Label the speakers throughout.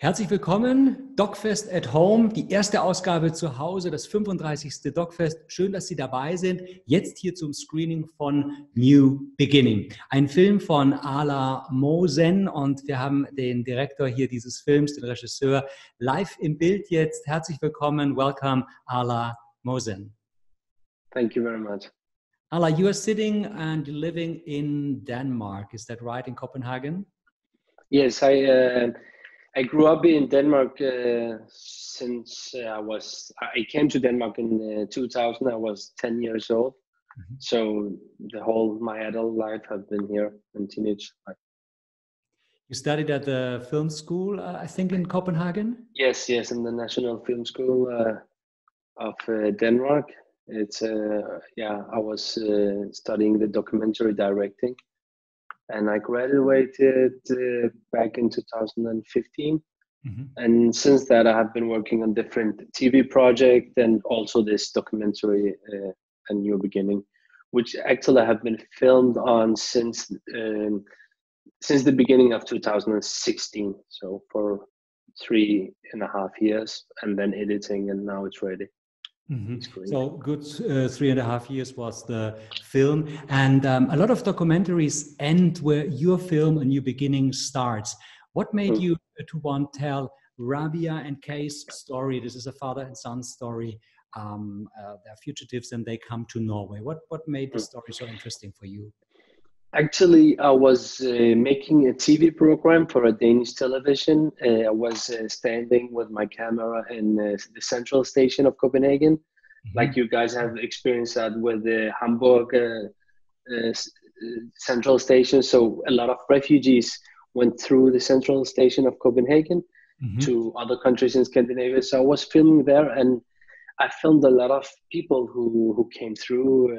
Speaker 1: Herzlich willkommen, DOK.fest at Home, die erste Ausgabe zu Hause, das 35. DOK.fest. Schön, dass Sie dabei sind. Jetzt hier zum Screening von New Beginning. Ein Film von Mohsen und wir haben den Direktor hier dieses Films, den Regisseur, live im Bild jetzt. Herzlich willkommen, welcome Mohsen.
Speaker 2: Thank you very much.
Speaker 1: You are sitting and living in Denmark, is that right, in Copenhagen?
Speaker 2: Yes, I grew up in Denmark since I came to Denmark in 2000. I was 10 years old. Mm-hmm. So my adult life have been here and teenage life.
Speaker 1: You studied at the film school, I think, in Copenhagen?
Speaker 2: Yes, in the National Film School of Denmark. I was studying the documentary directing. And I graduated back in 2015. Mm-hmm. And since that, I have been working on different TV projects and also this documentary, A New Beginning, which actually I have been filmed on since the beginning of 2016. So for 3.5 years, and then editing, and now it's ready.
Speaker 1: Mm-hmm. So good 3.5 years was the film, and a lot of documentaries end where your film A New Beginning starts. What made you to want to tell Rabia and Kay's story? This is a father and son story. They're fugitives and they come to Norway. What made the story so interesting for you?
Speaker 2: Actually, I was making a TV program for a Danish television. I was standing with my camera in the central station of Copenhagen, like you guys have experienced that with the Hamburg central station. So a lot of refugees went through the central station of Copenhagen to other countries in Scandinavia. So I was filming there, and I filmed a lot of people who came through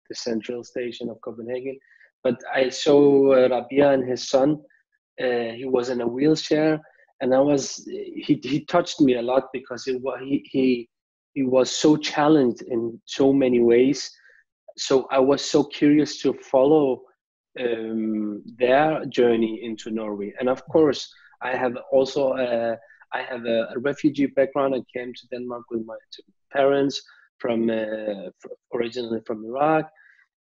Speaker 2: the central station of Copenhagen. But I saw Rabia and his son. He was in a wheelchair, and he touched me a lot because he was so challenged in so many ways. So I was so curious to follow their journey into Norway. And of course, I have also a refugee background. I came to Denmark with my parents originally from Iraq.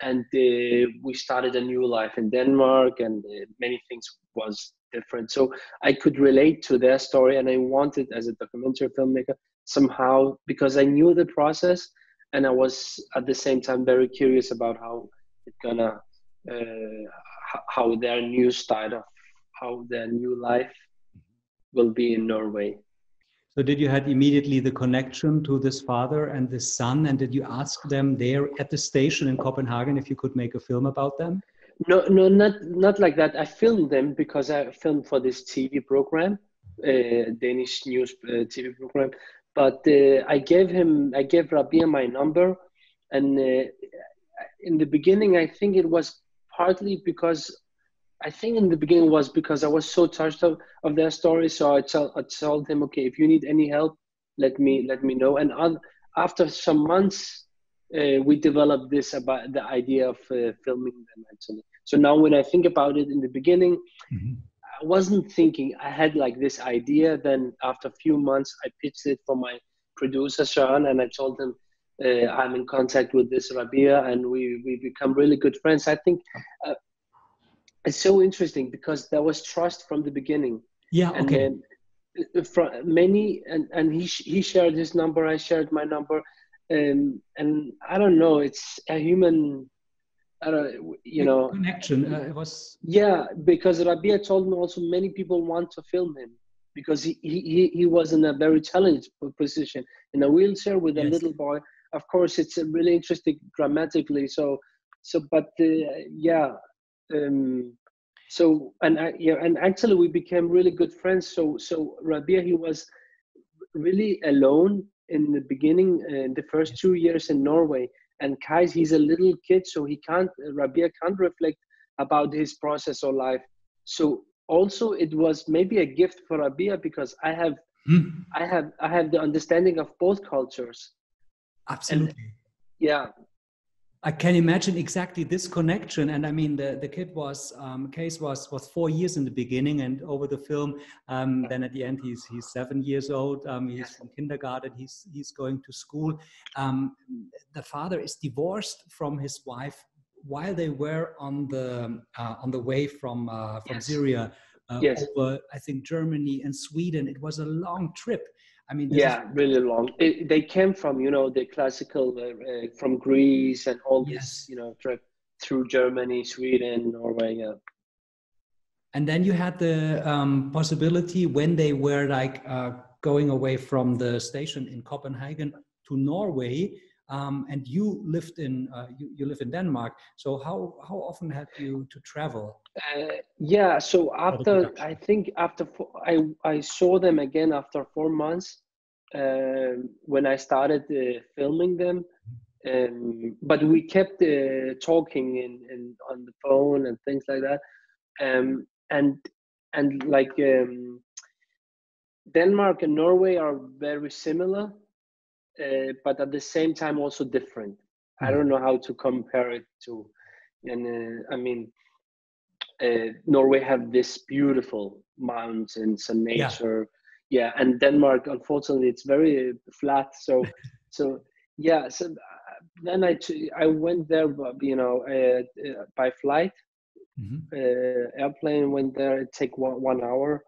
Speaker 2: And we started a new life in Denmark, and many things was different. So I could relate to their story, and I wanted, as a documentary filmmaker, somehow, because I knew the process, and I was at the same time very curious about how their new start of how their new life will be in Norway.
Speaker 1: So did you have immediately the connection to this father and this son, and did you ask them there at the station in Copenhagen if you could make a film about them?
Speaker 2: No, not like that. I filmed them because I filmed for this TV program, Danish news TV program. But I gave Rabia my number, and in the beginning, I think it was partly because I was so touched of their story. So I told him, okay, if you need any help, let me know. And after some months, we developed this about the idea of filming them actually. So now when I think about it, in the beginning, I wasn't thinking. I had like this idea. Then after a few months, I pitched it for my producer Schwarz, and I told him I'm in contact with this Rabia, and we become really good friends. I think. It's so interesting because there was trust from the beginning.
Speaker 1: Yeah. Okay.
Speaker 2: And from many, and he shared his number, I shared my number, and I don't know. It's a human,
Speaker 1: connection. It was.
Speaker 2: Yeah, because Rabia told me also many people want to film him because he was in a very challenged position in a wheelchair with a little boy. Of course, it's really interesting dramatically. And actually we became really good friends. So Rabia, he was really alone in the beginning, in the first 2 years in Norway. And Kai, he's a little kid, so Rabia can't reflect about his process or life. So also it was maybe a gift for Rabia because I have the understanding of both cultures.
Speaker 1: Absolutely.
Speaker 2: And, yeah.
Speaker 1: I can imagine exactly this connection. And I mean, the kid was, Case was 4 years in the beginning, and over the film, then at the end, he's 7 years old. He's from kindergarten. He's going to school. The father is divorced from his wife while they were on the way from Syria over, I think, Germany and Sweden. It was a long trip. I mean,
Speaker 2: really long. They came from, the classical, from Greece and all this, trip through Germany, Sweden, Norway. Yeah.
Speaker 1: And then you had the possibility when they were like going away from the station in Copenhagen to Norway, and you lived in you live in Denmark. So how often had you to travel?
Speaker 2: So I saw them again after 4 months when I started filming them, but we kept talking on the phone and things like that, and like Denmark and Norway are very similar, but at the same time also different. I don't know how to compare it to, and I mean. Norway have this beautiful mountains and nature, and Denmark, unfortunately, it's very flat. So then I went there, by flight, airplane. Went there. It take 1 hour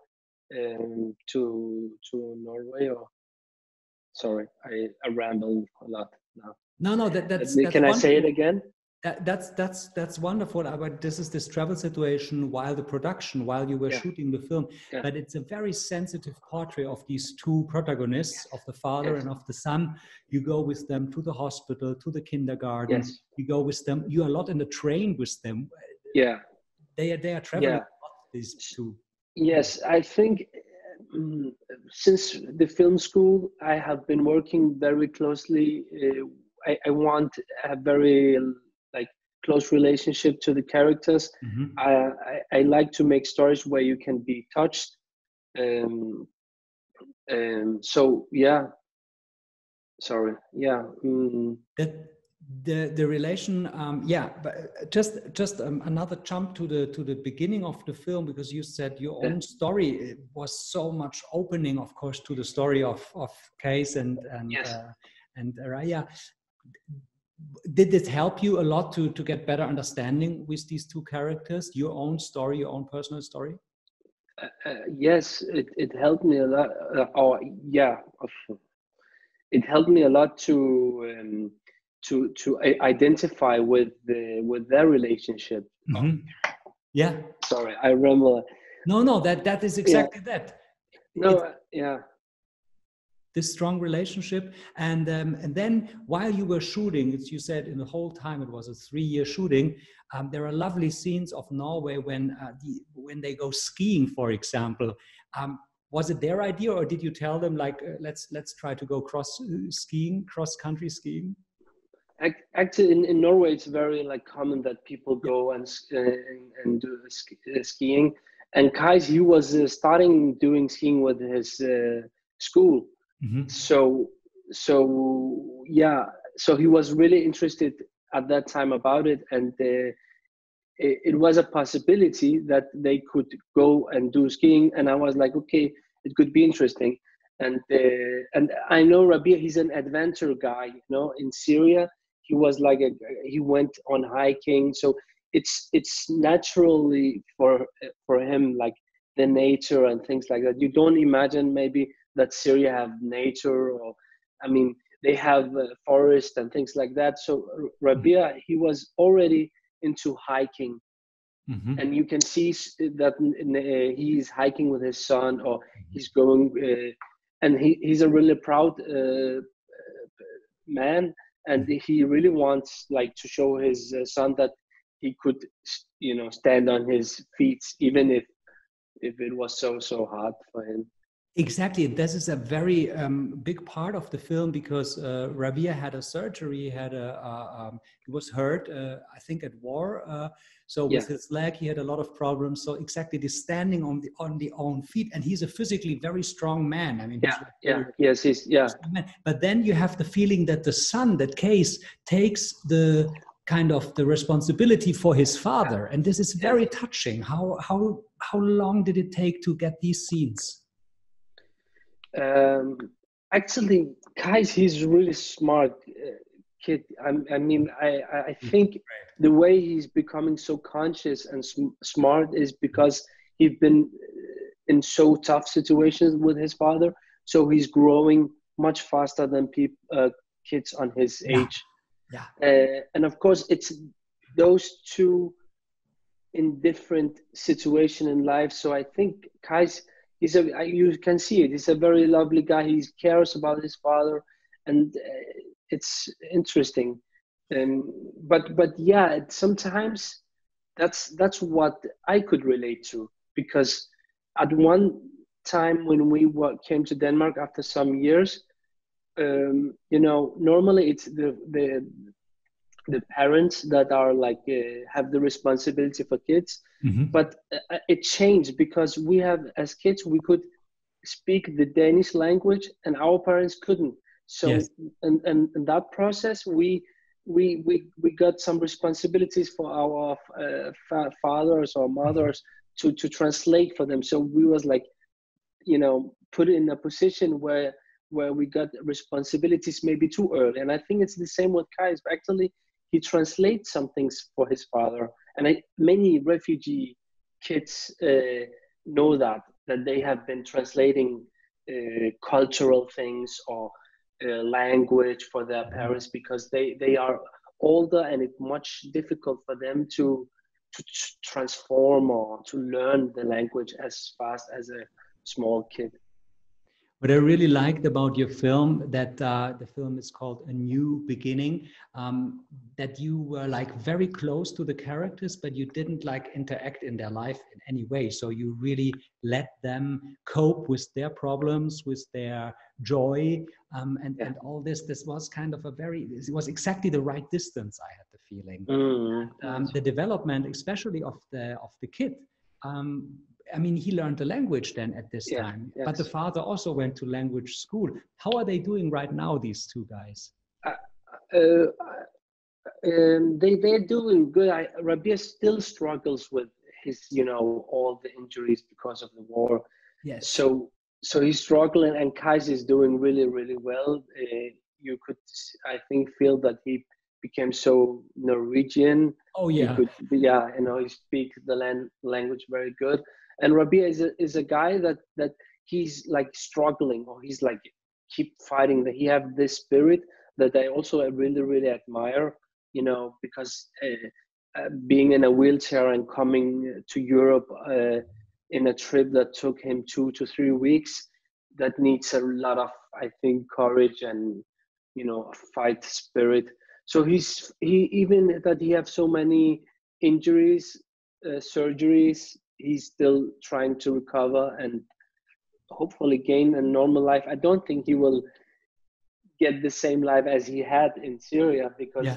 Speaker 2: to Norway. Sorry, I rambled a lot now.
Speaker 1: No, that's
Speaker 2: can I say it again?
Speaker 1: That's wonderful. But this is this travel situation while you were shooting the film. Yeah. But it's a very sensitive portrait of these two protagonists, of the father and of the son. You go with them to the hospital, to the kindergarten. Yes. You go with them. You're a lot in the train with them. Yeah. They are traveling a lot, these two.
Speaker 2: Yes, I think since the film school, I have been working very closely. I want a very close relationship to the characters. I like to make stories where you can be touched.
Speaker 1: The relation, but just another jump to the beginning of the film, because you said your own story was so much opening, of course, to the story of Case and Raya. Did it help you a lot to get better understanding with these two characters, your own story, your own personal story?
Speaker 2: Yes, it helped me a lot. It helped me a lot to identify with their relationship.
Speaker 1: Yeah.
Speaker 2: Sorry, I remember.
Speaker 1: No, that is exactly that. This strong relationship, and then while you were shooting, as you said, in the whole time it was a 3-year shooting. There are lovely scenes of Norway when they go skiing, for example. Was it their idea, or did you tell them let's try to go cross country skiing?
Speaker 2: Actually, in Norway, it's very common that people go and do skiing. And Kais, he was starting doing skiing with his school. So he was really interested at that time about it, and it was a possibility that they could go and do skiing. And I was like, okay, it could be interesting. And I know Rabia, he's an adventure guy. In Syria, he was he went on hiking, so it's naturally for him, the nature and things like that. You don't imagine maybe that Syria have nature, or they have forest and things like that. So Rabia, he was already into hiking, and you can see that he's hiking with his son, or he's going, and he's a really proud man, and he really wants to show his son that he could, stand on his feet, even if it was so hard for him.
Speaker 1: Exactly. This is a very big part of the film, because Rabia had a surgery. He was hurt, I think, at war. With his leg, he had a lot of problems. So exactly, this standing on the own feet, and he's a physically very strong man. Man. But then you have the feeling that the son, that Case, takes the kind of the responsibility for his father. And this is very touching. How long did it take to get these scenes?
Speaker 2: Actually, Kais, he's a really smart kid. I think the way he's becoming so conscious and smart is because he's been in so tough situations with his father. So he's growing much faster than kids on his age. Yeah. And of course, it's those two in different situation in life. So I think Kais, you can see it. He's a very lovely guy. He cares about his father, and it's interesting. But yeah, sometimes that's what I could relate to, because at one time when we came to Denmark after some years, normally it's the parents that are like have the responsibility for kids. Mm-hmm. But it changed, because we have, as kids, we could speak the Danish language and our parents couldn't. So yes. and in that process we got some responsibilities for our fathers or mothers to translate for them. So we was like, put in a position where we got responsibilities maybe too early. And I think it's the same with Kai. Actually, he translates some things for his father. And many refugee kids know that they have been translating cultural things or language for their parents, because they are older and it's much difficult for them to transform or to learn the language as fast as a small kid.
Speaker 1: What I really liked about your film, that the film is called A New Beginning, that you were like very close to the characters, but you didn't like interact in their life in any way. So you really let them cope with their problems, with their joy, and all this. This was kind of it was exactly the right distance, I had the feeling. The development, especially of the kid. I mean, he learned the language then at this time, but the father also went to language school. How are they doing right now, these two guys?
Speaker 2: They're doing good. Rabia still struggles with his, all the injuries because of the war. Yes. So he's struggling, and Kais is doing really, really well. You could, I think, feel that he became so Norwegian.
Speaker 1: Oh yeah.
Speaker 2: He speaks the language very good. And Rabia is a guy that he's like struggling, or he's like keep fighting. That he have this spirit that I also really, really admire. Because being in a wheelchair and coming to Europe in a trip that took him 2 to 3 weeks, that needs a lot of, I think, courage and fight spirit. So he even that he have so many injuries, surgeries, he's still trying to recover and hopefully gain a normal life. I don't think he will get the same life as he had in Syria, because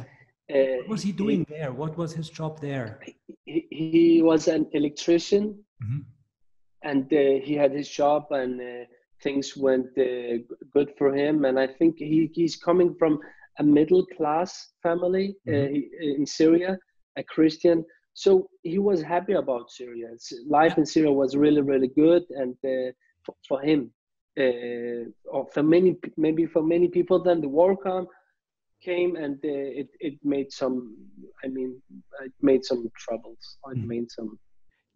Speaker 1: what was he doing there? What was his job there?
Speaker 2: He was an electrician, mm-hmm. and he had his job, and things went good for him. And I think he's coming from a middle class family, mm-hmm. In Syria, a Christian. So he was happy about Syria. Life in Syria was really, really good, and for him, or for many people, then the war came, and it made some. It made some troubles. It made some.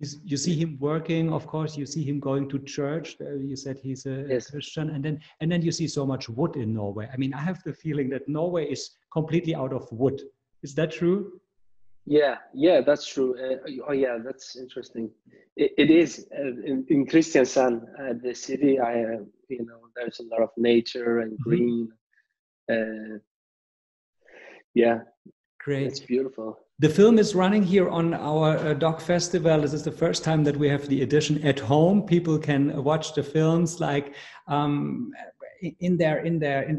Speaker 1: You see him working, of course. You see him going to church. You said he's a Christian, and then you see so much wood in Norway. I mean, I have the feeling that Norway is completely out of wood. Is that true?
Speaker 2: Yeah, that's true. That's interesting. It is in Kristiansand, the city. There's a lot of nature and green. Great. It's beautiful.
Speaker 1: The film is running here on our DOK Festival. This is the first time that we have the edition at home. People can watch the films like in their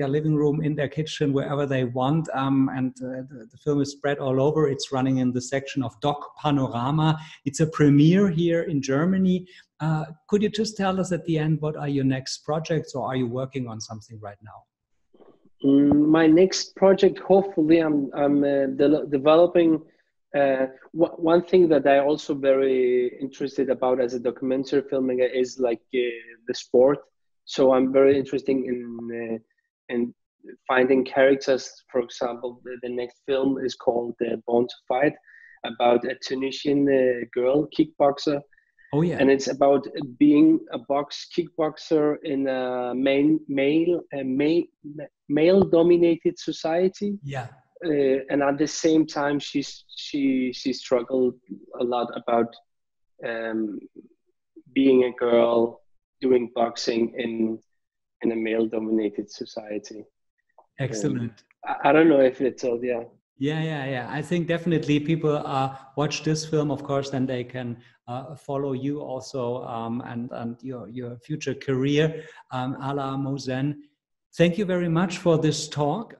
Speaker 1: living room, in their kitchen, wherever they want. The film is spread all over. It's running in the section of DOK Panorama. It's a premiere here in Germany. Could you just tell us at the end, what are your next projects, or are you working on something right now?
Speaker 2: My next project, hopefully, I'm developing. One thing that I also very interested about as a documentary filmmaker is like the sport. So I'm very interested in finding characters. For example, the next film is called Born to Fight, about a Tunisian girl kickboxer.
Speaker 1: Oh yeah.
Speaker 2: And it's about being a kickboxer in a male dominated society.
Speaker 1: Yeah.
Speaker 2: And at the same time, she struggled a lot about being a girl doing boxing in a male dominated society.
Speaker 1: Excellent.
Speaker 2: I don't know if it's all, yeah.
Speaker 1: Yeah. I think definitely people watch this film, of course, then they can follow you also and your future career, a la Mohsen. Thank you very much for this talk.